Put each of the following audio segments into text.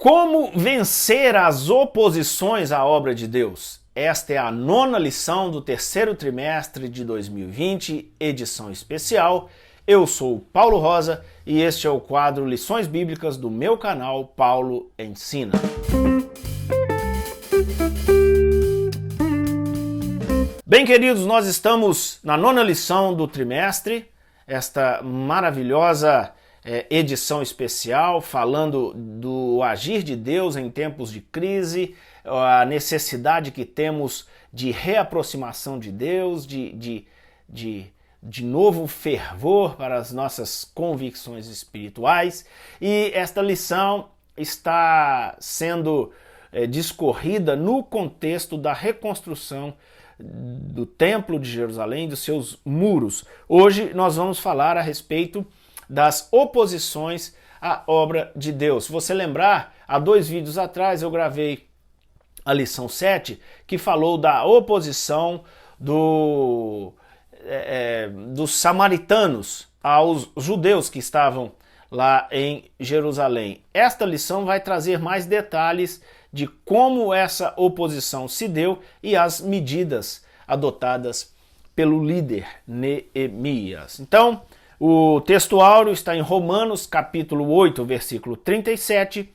Como vencer as oposições à obra de Deus? Esta é a 9ª lição do terceiro trimestre de 2020, edição especial. Eu sou Paulo Rosa e este é o quadro Lições Bíblicas do meu canal Paulo Ensina. Bem, queridos, nós estamos na 9ª lição do trimestre, esta maravilhosa edição especial falando do agir de Deus em tempos de crise, a necessidade que temos de reaproximação de Deus, de novo fervor para as nossas convicções espirituais. E esta lição está sendo discorrida no contexto da reconstrução do Templo de Jerusalém, dos seus muros. Hoje nós vamos falar a respeito das oposições à obra de Deus. Se você lembrar, há 2 vídeos atrás eu gravei a lição 7, que falou da oposição dos samaritanos aos judeus que estavam lá em Jerusalém. Esta lição vai trazer mais detalhes de como essa oposição se deu e as medidas adotadas pelo líder Neemias. Então, o texto áureo está em Romanos, capítulo 8, versículo 37.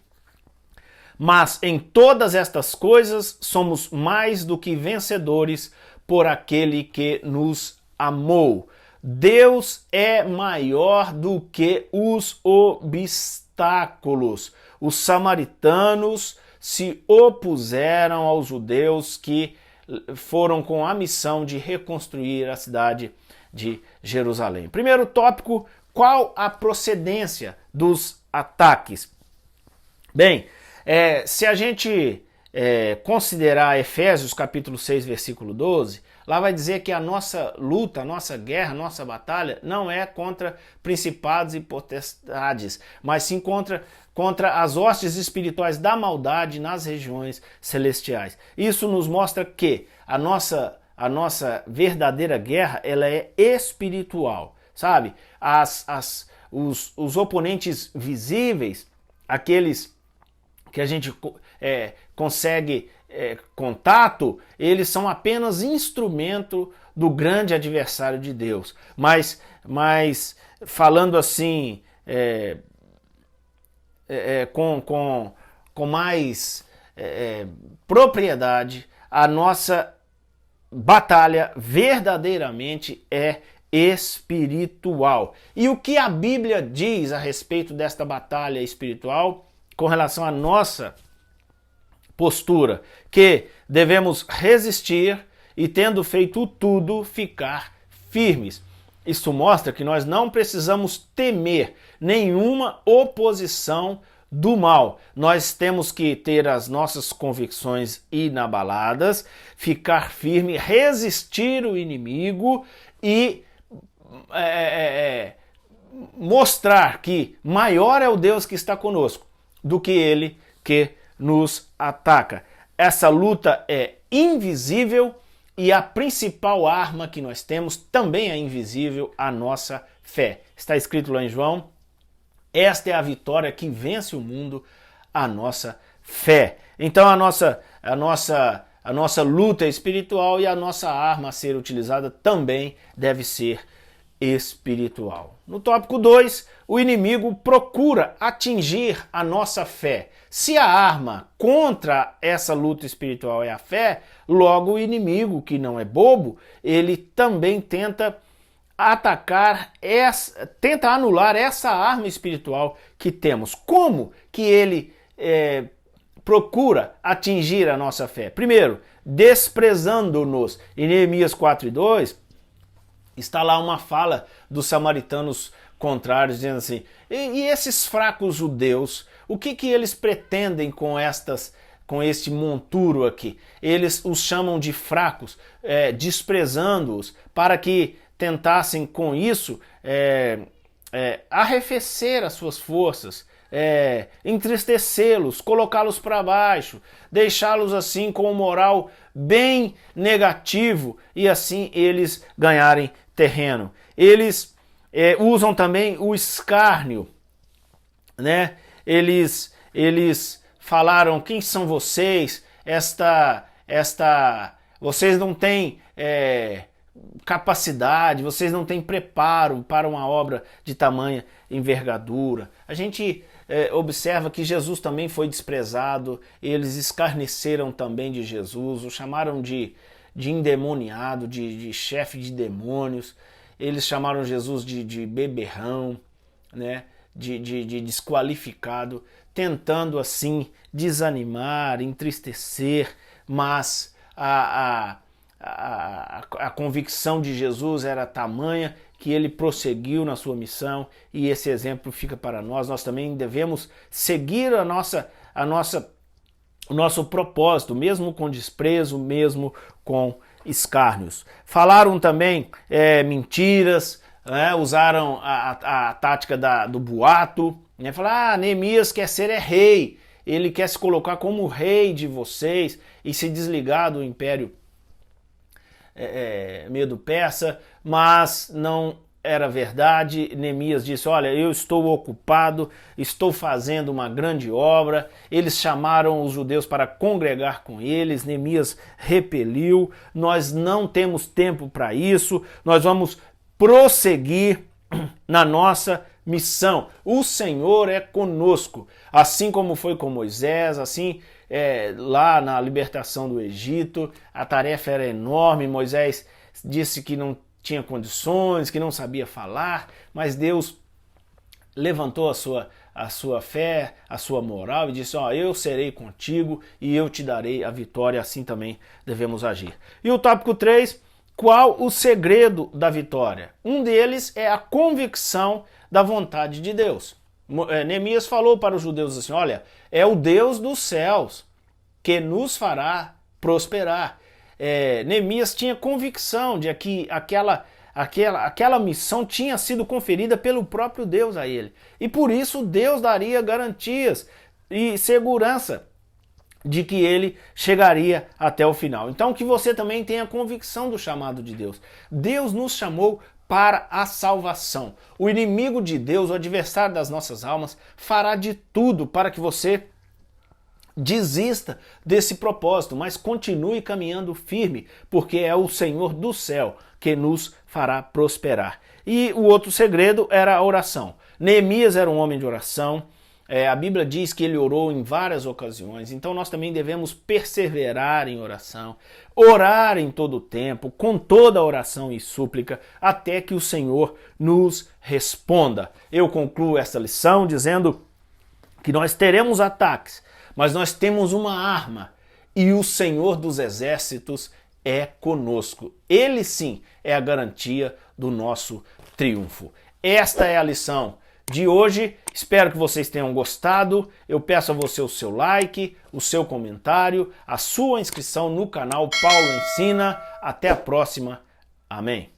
Mas em todas estas coisas somos mais do que vencedores por aquele que nos amou. Deus é maior do que os obstáculos. Os samaritanos se opuseram aos judeus que foram com a missão de reconstruir a cidade de Jerusalém. Primeiro tópico, qual a procedência dos ataques? Bem, se a gente considerar Efésios capítulo 6, versículo 12, lá vai dizer que a nossa luta, a nossa guerra, a nossa batalha não é contra principados e potestades, mas sim contra as hostes espirituais da maldade nas regiões celestiais. Isso nos mostra que a nossa verdadeira guerra, ela é espiritual, sabe? Os oponentes visíveis, aqueles que a gente consegue contato, eles são apenas instrumento do grande adversário de Deus. Mas falando assim, com mais propriedade, a nossa batalha verdadeiramente é espiritual. E o que a Bíblia diz a respeito desta batalha espiritual com relação à nossa postura? Que devemos resistir e, tendo feito tudo, ficar firmes. Isso mostra que nós não precisamos temer nenhuma oposição do mal. Nós temos que ter as nossas convicções inabaladas, ficar firme, resistir o inimigo e mostrar que maior é o Deus que está conosco do que ele que nos ataca. Essa luta é invisível e a principal arma que nós temos também é invisível, a nossa fé. Está escrito lá em João: esta é a vitória que vence o mundo, a nossa fé. Então a nossa luta é espiritual e a nossa arma a ser utilizada também deve ser espiritual. No tópico 2, o inimigo procura atingir a nossa fé. Se a arma contra essa luta espiritual é a fé, logo o inimigo, que não é bobo, ele também tenta tenta anular essa arma espiritual que temos. Como que ele procura atingir a nossa fé? Primeiro, desprezando-nos. Em Neemias 4:2, está lá uma fala dos samaritanos contrários, dizendo assim: e esses fracos judeus, o que eles pretendem com este monturo aqui? Eles os chamam de fracos, desprezando-os, para que tentassem com isso arrefecer as suas forças, entristecê-los, colocá-los para baixo, deixá-los assim com um moral bem negativo e assim eles ganharem terreno. Eles usam também o escárnio, né? Eles falaram: quem são vocês? Vocês não têm capacidade, vocês não têm preparo para uma obra de tamanha envergadura. A gente observa que Jesus também foi desprezado, eles escarneceram também de Jesus, o chamaram de endemoniado, de chefe de demônios, eles chamaram Jesus de beberrão, né? de desqualificado, tentando assim desanimar, entristecer, mas a convicção de Jesus era tamanha que ele prosseguiu na sua missão, e esse exemplo fica para nós. Nós também devemos seguir o nosso propósito, mesmo com desprezo, mesmo com escárnios. Falaram também mentiras, né? Usaram a tática do boato, né? Falaram: Neemias quer ser rei, ele quer se colocar como rei de vocês e se desligar do império Medo-Persa, mas não era verdade. Neemias disse: olha, eu estou ocupado, estou fazendo uma grande obra. Eles chamaram os judeus para congregar com eles, Neemias repeliu: nós não temos tempo para isso, nós vamos prosseguir na nossa missão. O Senhor é conosco, assim como foi com Moisés, assim lá na libertação do Egito, a tarefa era enorme. Moisés disse que não tinha condições, que não sabia falar, mas Deus levantou a sua fé, a sua moral e disse: ó, eu serei contigo e eu te darei a vitória. Assim também devemos agir. E o tópico 3, qual o segredo da vitória? Um deles é a convicção da vontade de Deus. Neemias falou para os judeus assim: olha, é o Deus dos céus que nos fará prosperar. Neemias tinha convicção de que aquela missão tinha sido conferida pelo próprio Deus a ele. E por isso Deus daria garantias e segurança de que ele chegaria até o final. Então que você também tenha convicção do chamado de Deus. Deus nos chamou para a salvação. O inimigo de Deus, o adversário das nossas almas, fará de tudo para que você desista desse propósito, mas continue caminhando firme, porque é o Senhor do céu que nos fará prosperar. E o outro segredo era a oração. Neemias era um homem de oração. A Bíblia diz que ele orou em várias ocasiões, então nós também devemos perseverar em oração, orar em todo o tempo, com toda oração e súplica, até que o Senhor nos responda. Eu concluo esta lição dizendo que nós teremos ataques, mas nós temos uma arma, e o Senhor dos Exércitos é conosco. Ele sim é a garantia do nosso triunfo. Esta é a lição de hoje. Espero que vocês tenham gostado. Eu peço a você o seu like, o seu comentário, a sua inscrição no canal Paulo Ensina. Até a próxima. Amém.